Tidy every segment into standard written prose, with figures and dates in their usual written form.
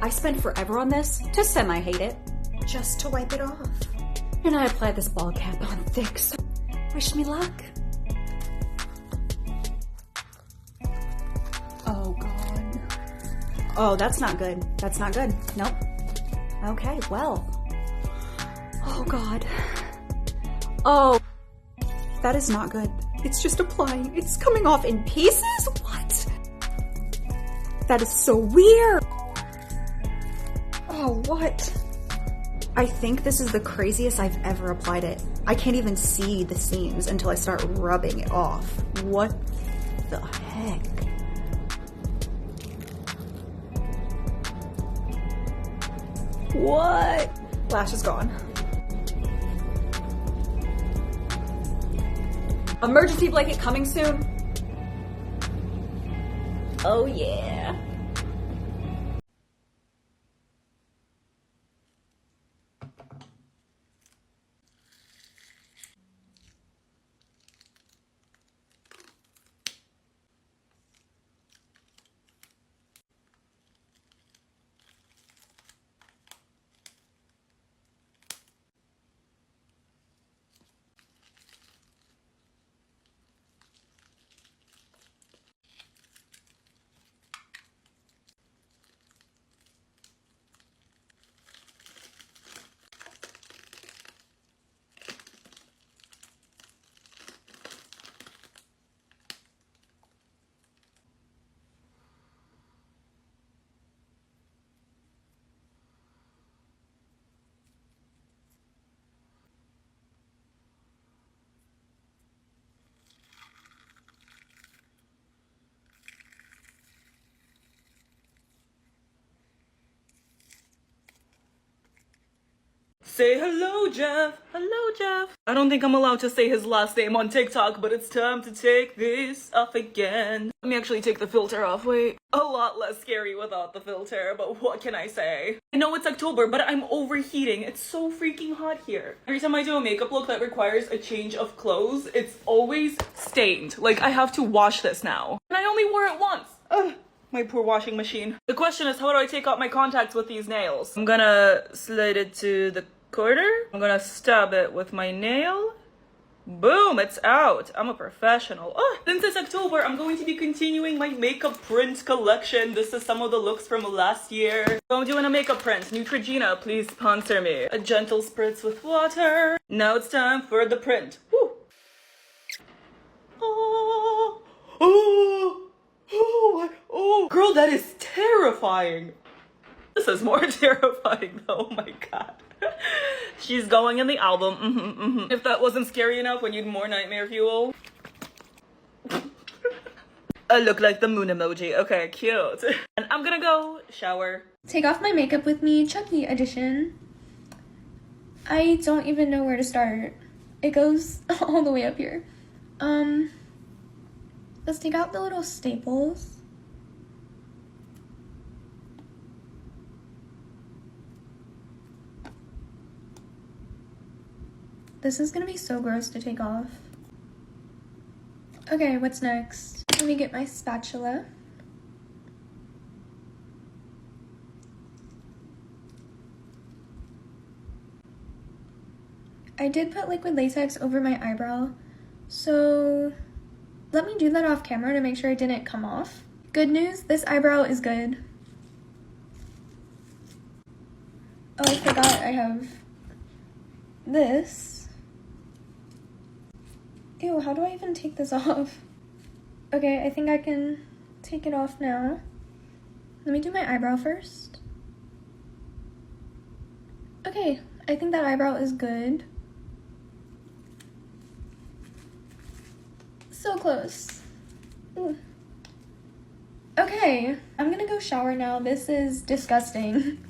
I spent forever on this to semi-hate it. Just to wipe it off. And I applied this ball cap on thick, so wish me luck. Oh God. Oh, that's not good. That's not good. Nope. Okay, well. Oh God. Oh, that is not good. It's just applying. It's coming off in pieces? What? That is so weird. Oh, what? I think this is the craziest I've ever applied it. I can't even see the seams until I start rubbing it off. What the heck? What? Lash is gone. Emergency blanket coming soon. Oh yeah. Say hello, Jeff. Hello, Jeff. I don't think I'm allowed to say his last name on TikTok, but it's time to take this off again. Let me actually take the filter off. Wait. A lot less scary without the filter, but what can I say? I know it's October, but I'm overheating. It's so freaking hot here. Every time I do a makeup look that requires a change of clothes, it's always stained. Like, I have to wash this now. And I only wore it once. Ugh. My poor washing machine. The question is, how do I take out my contacts with these nails? I'm gonna slide it to the corner. I'm gonna stab it with my nail. Boom, it's out. I'm a professional. Oh, since it's October, I'm going to be continuing my makeup print collection. This is some of the looks from last year. So I'm doing a makeup print. Neutrogena, please sponsor me. A gentle spritz with water. Now it's time for the print. Woo. Oh, oh, oh, oh, girl, that is terrifying. This is more terrifying though. Oh my God. She's going in the album. If that wasn't scary enough, we need more nightmare fuel. I look like the moon emoji. Okay, cute. And I'm gonna go shower. Take off my makeup with me, Chucky edition. I don't even know where to start. It goes all the way up here. Let's take out the little staples. This is gonna be so gross to take off. Okay, what's next? Let me get my spatula. I did put liquid latex over my eyebrow, so let me do that off camera to make sure it didn't come off. Good news, this eyebrow is good. Oh, I forgot I have this. Ew, how do I even take this off? Okay, I think I can take it off now. Let me do my eyebrow first. Okay, I think that eyebrow is good. So close. Ooh. Okay, I'm gonna go shower now. This is disgusting.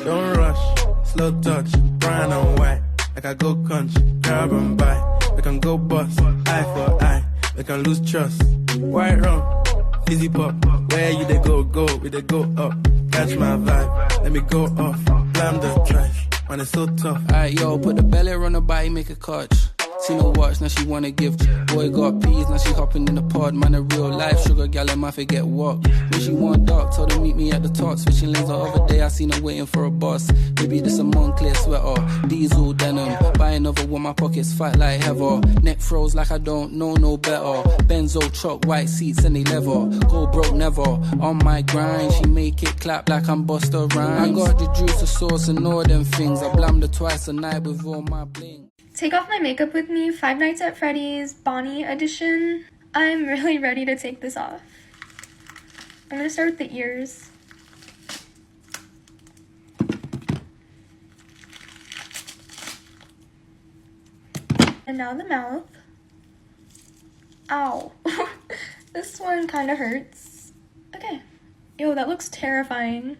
Don't rush, slow touch, brown and white. Like I go country, grab and buy. We can go bust, eye for eye. We can lose trust. White rum, fizzy pop. Where you they go, we they go up. Catch my vibe, let me go off. Blam the trash, man it's so tough. Alright, yo, put the belly on the body, make a clutch. seen her watch, now she wanna give. Boy got peas, now she hopping in the pod. Man, a real life sugar gal, and I forget what. When she want dark, told her meet me at the top. Switching lanes the other day, I seen her waiting for a bus. Maybe this a Moncler sweater, diesel denim. Buy another one, my pockets fat like heather. Neck froze like I don't know no better. Benzo truck, white seats and they leather. Go broke never, on my grind. She make it clap like I'm Busta Rhymes. I got the juice, the sauce and all them things. I blammed her twice a night with all my bling. Take Off My Makeup With Me, Five Nights at Freddy's, Bonnie edition. I'm really ready to take this off. I'm gonna start with the ears. And now the mouth. Ow. This one kind of hurts. Okay. Ew, that looks terrifying.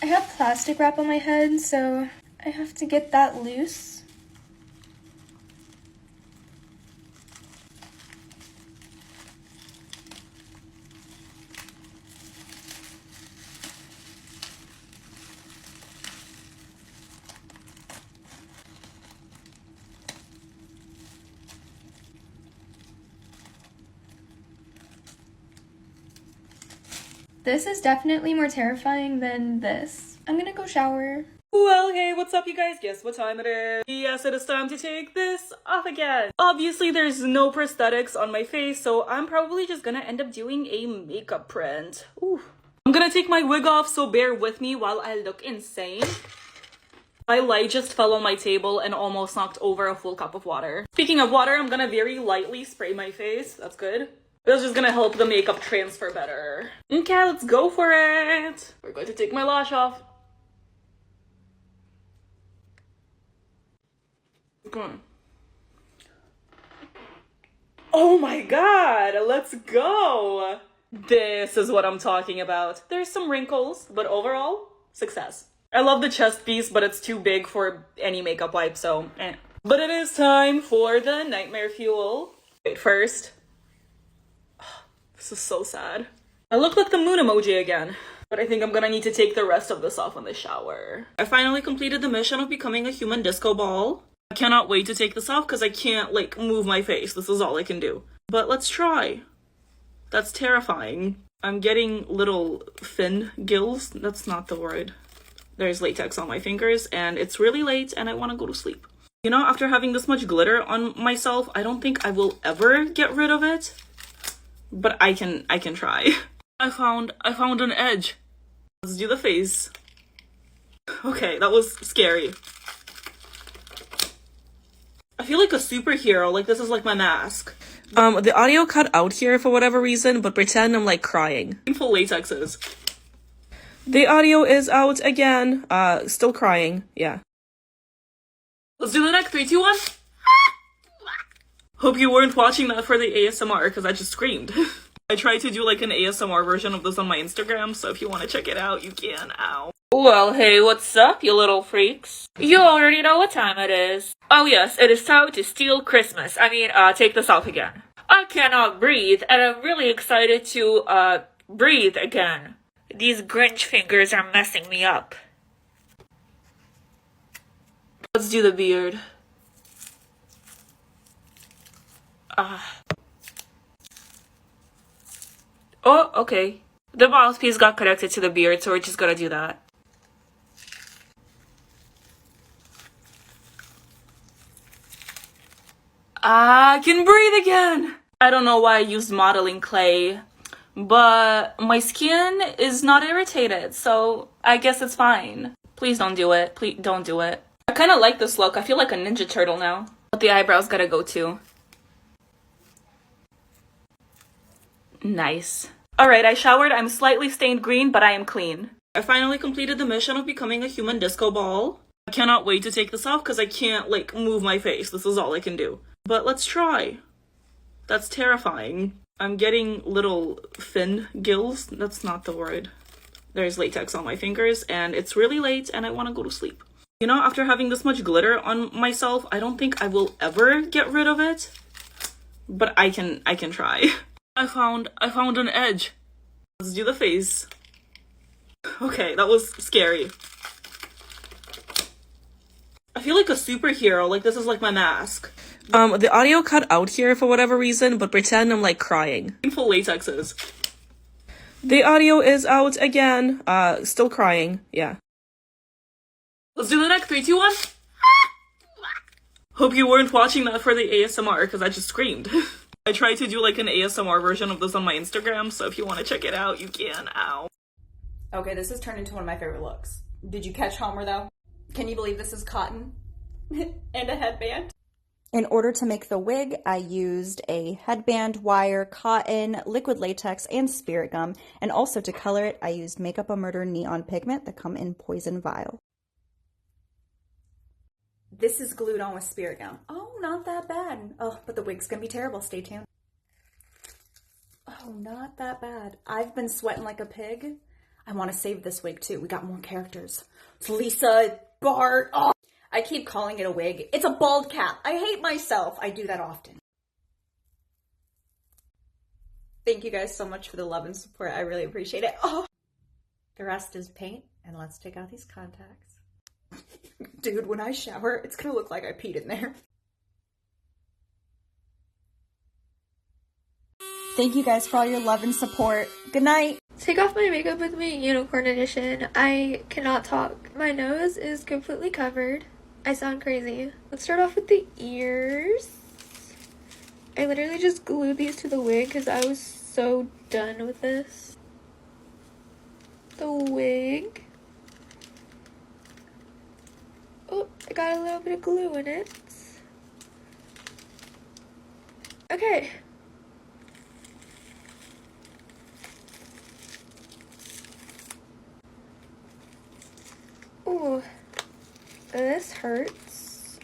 I have plastic wrap on my head, so I have to get that loose. This is definitely more terrifying than this. I'm gonna go shower. Well, hey, what's up, you guys? Guess what time it is? Yes, it is time to take this off again. Obviously, there's no prosthetics on my face, so I'm probably just gonna end up doing a makeup print. Ooh. I'm gonna take my wig off, so bear with me while I look insane. My light just fell on my table and almost knocked over a full cup of water. Speaking of water, I'm gonna very lightly spray my face. That's good. That's just gonna help the makeup transfer better. Okay, let's go for it. We're going to take my lash off. Okay. Oh my god, let's go. This is what I'm talking about. There's some wrinkles, but overall, success. I love the chest piece, but it's too big for any makeup wipe, so eh. But it is time for the nightmare fuel. Wait, first. This is so sad. I look like the moon emoji again. But I think I'm gonna need to take the rest of this off in the shower. I finally completed the mission of becoming a human disco ball. I cannot wait to take this off because I can't, like, move my face. This is all I can do. But let's try. That's terrifying. I'm getting little fin gills. That's not the word. There's latex on my fingers and it's really late and I want to go to sleep. You know, after having this much glitter on myself, I don't think I will ever get rid of it. But I can try. I found an edge. Let's do the face. Okay, that was scary. I feel like a superhero, like this is like my mask. The audio cut out here for whatever reason, but pretend I'm like crying. Painful latexes. The audio is out again. Still crying, yeah. Let's do the next 3, 2, 1. Hope you weren't watching that for the ASMR, because I just screamed. I tried to do like an ASMR version of this on my Instagram, so if you want to check it out, you can. Ow. Well, hey, what's up, you little freaks? You already know what time it is. Oh yes, it is time to steal Christmas. Take this off again. I cannot breathe, and I'm really excited to, breathe again. These Grinch fingers are messing me up. Let's do the beard. Oh, okay. The mouthpiece got connected to the beard, so we're just gonna do that. I can breathe again! I don't know why I used modeling clay, but my skin is not irritated, so I guess it's fine. Please don't do it. Please don't do it. I kind of like this look. I feel like a Ninja Turtle now. But the eyebrows gotta go too. Nice. Alright, I showered. I'm slightly stained green, but I am clean. I finally completed the mission of becoming a human disco ball. I cannot wait to take this off because I can't, like, move my face. This is all I can do. But let's try. That's terrifying. I'm getting little fin gills. That's not the word. There's latex on my fingers and it's really late and I want to go to sleep. You know, after having this much glitter on myself, I don't think I will ever get rid of it. But I can try. I found an edge. Let's do the face. Okay, that was scary. feel like a superhero. Like, this is like my mask. The audio cut out here for whatever reason, but pretend I'm like crying. Painful latexes. The audio is out again. Still crying. Yeah. Let's do the neck. 3, 2, 1. Hope you weren't watching that for the ASMR because I just screamed. I tried to do like an ASMR version of this on my Instagram, so if you want to check it out, you can. Ow. Okay, this has turned into one of my favorite looks. Did you catch Homer though? Can you believe this is cotton? And a headband? In order to make the wig, I used a headband, wire, cotton, liquid latex, and spirit gum. And also to color it, I used Makeup a Murder neon pigment that come in poison vial. This is glued on with spirit gum. Oh, not that bad. Oh, but the wig's gonna be terrible. Stay tuned. Oh, not that bad. I've been sweating like a pig. I want to save this wig too. We got more characters. It's Lisa, Bart. Oh, I keep calling it a wig. It's a bald cap. I hate myself. I do that often. Thank you guys so much for the love and support. I really appreciate it. Oh. The rest is paint, and let's take out these contacts. Dude, when I shower, it's gonna look like I peed in there. Thank you guys for all your love and support. Good night. Take off my makeup with me, unicorn edition. I cannot talk. My nose is completely covered. I sound crazy. Let's start off with the ears. I literally just glued these to the wig because I was so done with this. The wig. Oh, I got a little bit of glue in it. Okay. Ooh, this hurts.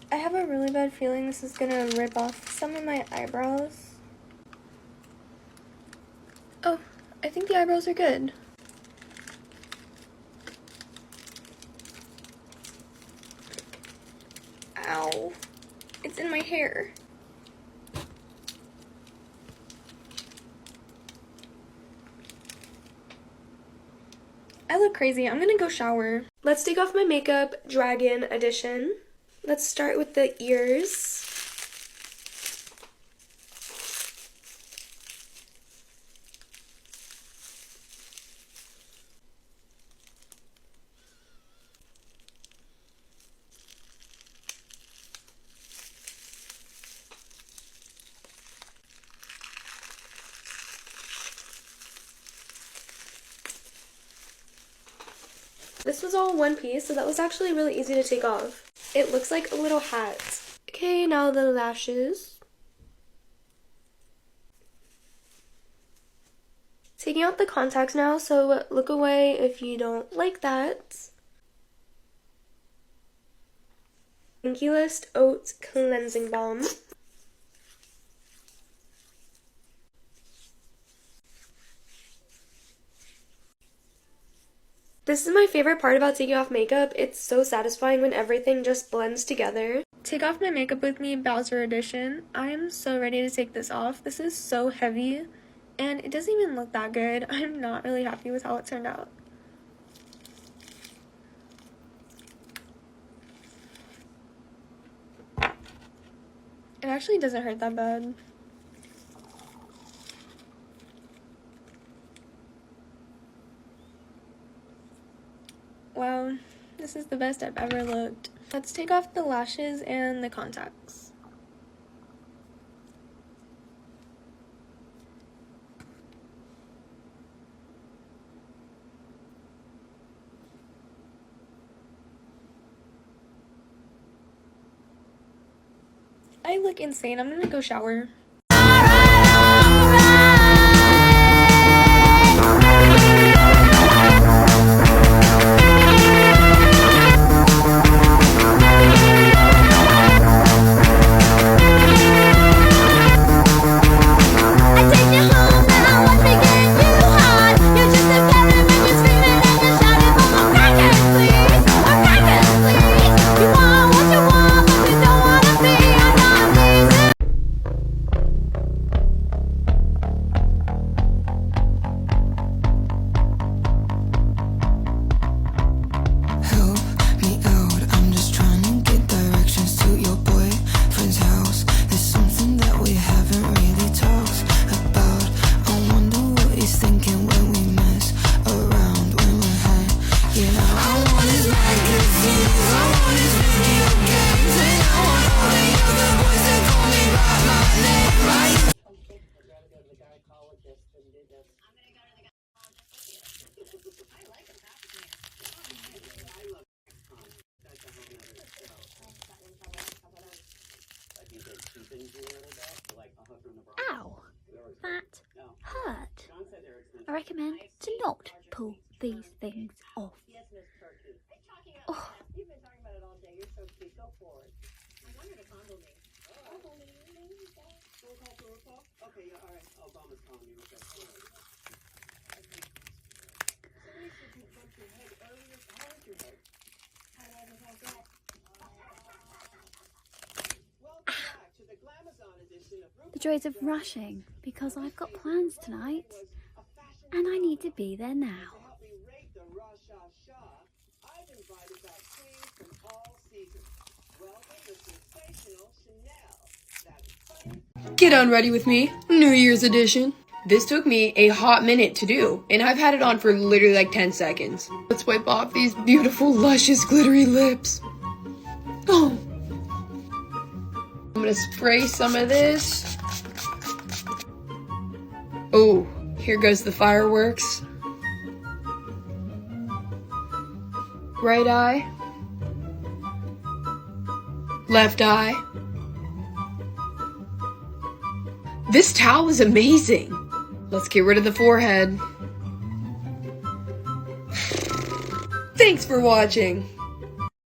I have a really bad feeling this is gonna rip off some of my eyebrows. Oh, I think the eyebrows are good. Ow, it's in my hair. I look crazy. I'm gonna go shower. Let's take off my makeup, Dragon edition. Let's start with the ears. This was all one piece, so that was actually really easy to take off. It looks like a little hat. Okay, now the lashes. Taking out the contacts now, so look away if you don't like that. Pinky List Oat Cleansing Balm. This is my favorite part about taking off makeup. It's so satisfying when everything just blends together. Take off my makeup with me, Bowser edition. I am so ready to take this off. This is so heavy and it doesn't even look that good. I'm not really happy with how it turned out. It actually doesn't hurt that bad. Wow, this is the best I've ever looked. Let's take off the lashes and the contacts. I look insane. I'm gonna go shower. recommend to not pull these things off. Oh. The joys of rushing, because I've got plans tonight, and I need to be there now. Get on Ready With Me, New Year's edition. This took me a hot minute to do, and I've had it on for literally like 10 seconds. Let's wipe off these beautiful, luscious, glittery lips. Oh. I'm gonna spray some of this. Oh, here goes the fireworks. Right eye. Left eye. This towel is amazing. Let's get rid of the forehead. Thanks for watching.